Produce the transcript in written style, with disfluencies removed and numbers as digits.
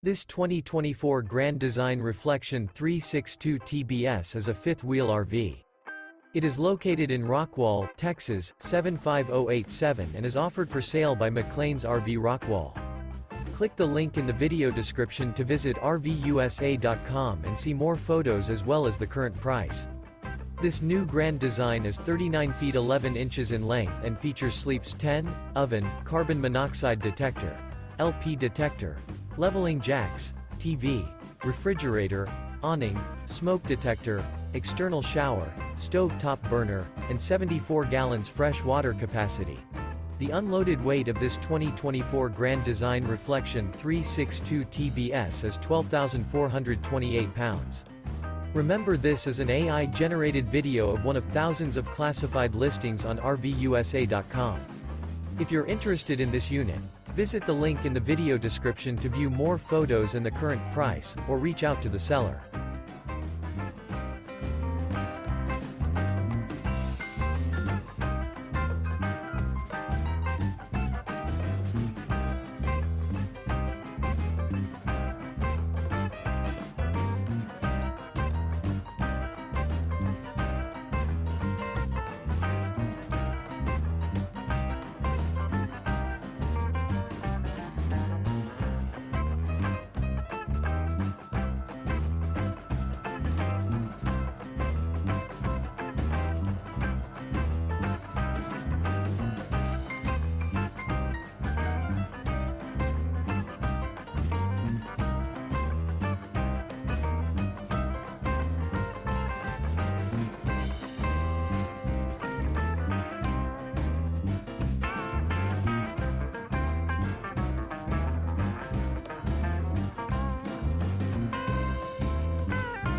This 2024 Grand Design Reflection 362 TBS is a fifth-wheel RV. It is located in Rockwall, Texas, 75087 and is offered for sale by McClain's RV Rockwall. Click the link in the video description to visit RVUSA.com and see more photos as well as the current price. This new Grand Design is 39 feet 11 inches in length and features sleeps 10, oven, carbon monoxide detector, LP detector, leveling jacks, TV, refrigerator, awning, smoke detector, external shower, stove top burner, and 74 gallons fresh water capacity. The unloaded weight of this 2024 Grand Design Reflection 362 TBS is 12,428 pounds. Remember, this is an AI-generated video of one of thousands of classified listings on RVUSA.com. If you're interested in this unit, visit the link in the video description to view more photos and the current price, or reach out to the seller.